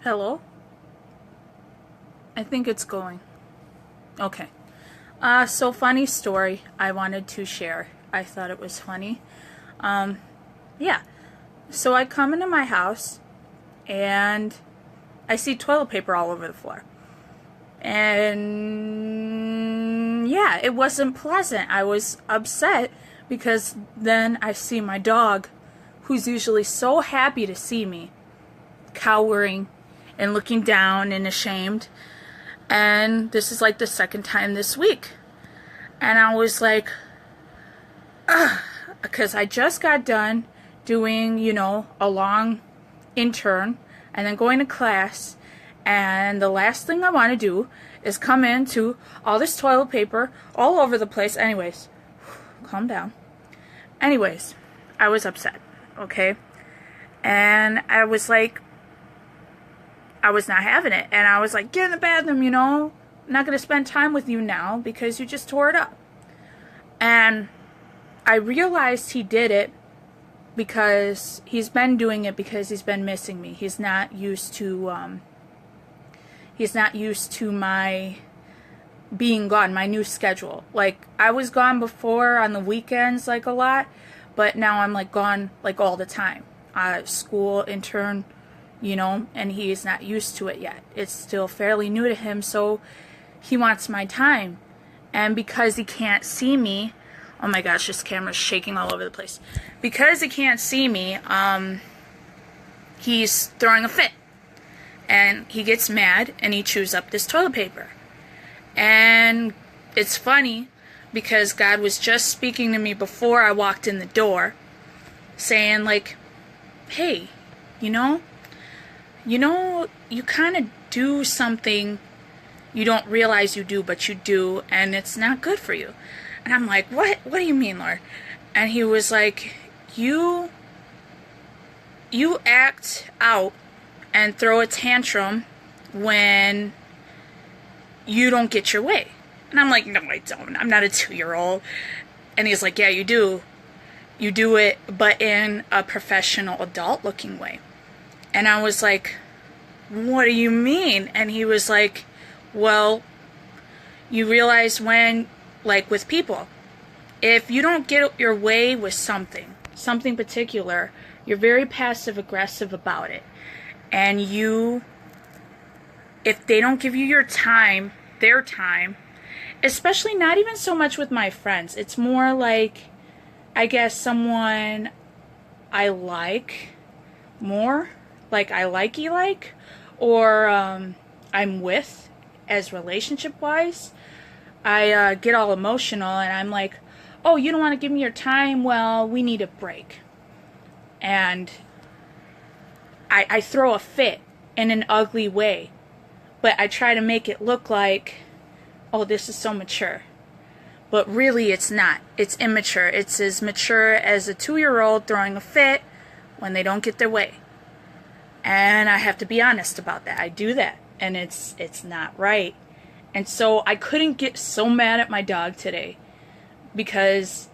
Hello? I think it's going. Okay. So funny story I wanted to share. I thought it was funny. Yeah. So I come into my house and I see toilet paper all over the floor. And yeah, it wasn't pleasant. I was upset because then I see my dog, who's usually so happy to see me, cowering and looking down and ashamed. And this is like the second time this week. And I was like, ugh, because I just got done doing, a long intern and then going to class. And the last thing I want to do is come into all this toilet paper all over the place. Anyways, calm down. Anyways, I was upset, okay? And I was like, I was not having it. And I was like, get in the bathroom, I'm not going to spend time with you now because you just tore it up. And I realized he did it because he's been doing it because he's been missing me. He's not used to my being gone, my new schedule. Like, I was gone before on the weekends, like, a lot, but now I'm, like, gone, like, all the time. School, intern, and he's not used to it yet. It's still fairly new to him, so he wants my time. And because he can't see me, oh my gosh, this camera's shaking all over the place. Because he can't see me, he's throwing a fit. And he gets mad and he chews up this toilet paper. And it's funny because God was just speaking to me before I walked in the door, saying like, hey, you kind of do something you don't realize you do, but you do, and it's not good for you. And I'm like, what do you mean, Lord? And he was like, you act out and throw a tantrum when you don't get your way. And I'm like, no, I don't. I'm not a 2-year-old. And he's like, yeah, you do. You do it, but in a professional adult-looking way. And I was like, what do you mean? And he was like, well, you realize when, like with people, if you don't get your way with something particular, you're very passive-aggressive about it. And if they don't give you your time, their time, especially not even so much with my friends, it's more like, I guess, someone I like more, like I likey like, or I'm with, as relationship-wise, I get all emotional and I'm like, oh, you don't want to give me your time? Well, we need a break. And I throw a fit in an ugly way, but I try to make it look like, oh, this is so mature. But really it's not. It's immature. It's as mature as a 2-year-old throwing a fit when they don't get their way. And I have to be honest about that. I do that, and it's not right. And so I couldn't get so mad at my dog today because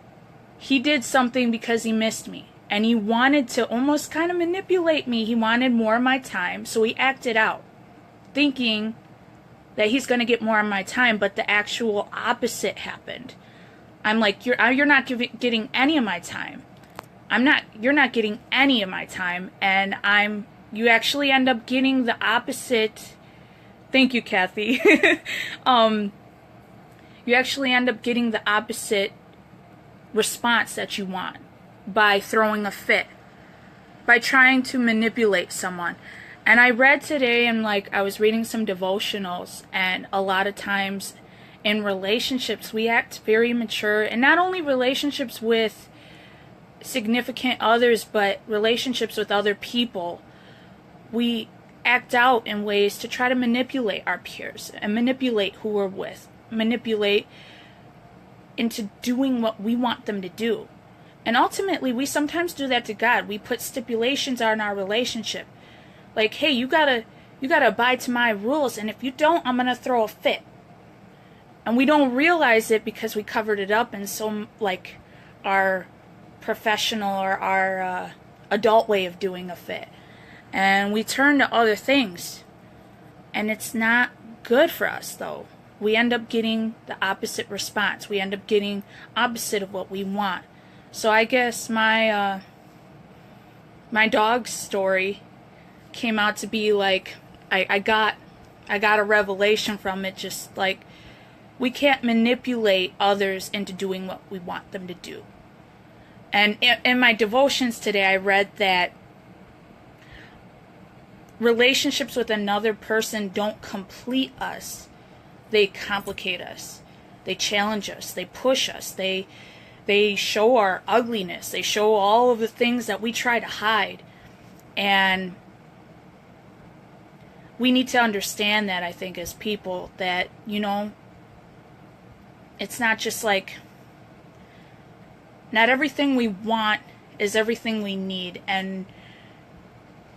he did something because he missed me. And he wanted to almost kind of manipulate me. He wanted more of my time, so he acted out, thinking that he's going to get more of my time, but the actual opposite happened. I'm like, you're not getting any of my time. You're not getting any of my time, and you actually end up getting the opposite. Thank you, Kathy. You actually end up getting the opposite response that you want by throwing a fit, by trying to manipulate someone. And I read today, and I was reading some devotionals, and a lot of times in relationships we act very mature, and not only relationships with significant others, but relationships with other people. We act out in ways to try to manipulate our peers and manipulate who we're with, manipulate into doing what we want them to do. And ultimately, we sometimes do that to God. We put stipulations on our relationship. Like, hey, you gotta abide to my rules, and if you don't, I'm gonna throw a fit. And we don't realize it because we covered it up in our professional or our adult way of doing a fit. and we turn to other things. And it's not good for us, though. We end up getting the opposite response. We end up getting opposite of what we want. So I guess my dog's story came out to be like, I got a revelation from it, just like, we can't manipulate others into doing what we want them to do. And in my devotions today, I read that relationships with another person don't complete us. They complicate us. They challenge us. They push us. They show our ugliness. They show all of the things that we try to hide. And we need to understand that, I think, as people, that, it's not just like, not everything we want is everything we need, and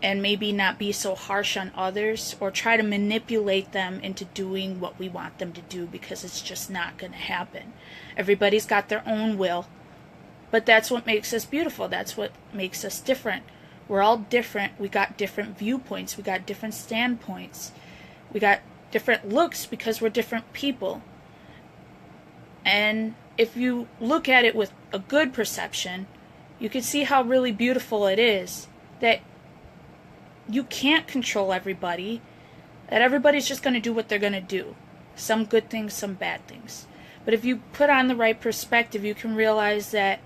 maybe not be so harsh on others or try to manipulate them into doing what we want them to do, because it's just not going to happen. Everybody's got their own will, but that's what makes us beautiful. That's what makes us different. We're all different. We got different viewpoints. We got different standpoints. We got different looks because we're different people. And if you look at it with a good perception, you can see how really beautiful it is, that you can't control everybody, that everybody's just going to do what they're going to do. Some good things, some bad things. But if you put on the right perspective, you can realize that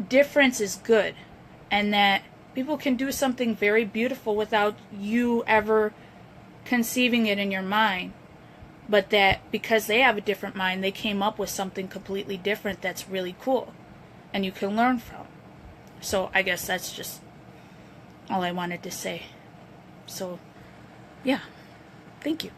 difference is good, and that people can do something very beautiful without you ever conceiving it in your mind. But that because they have a different mind, they came up with something completely different that's really cool, and you can learn from. So I guess that's just all I wanted to say. So, yeah. Thank you.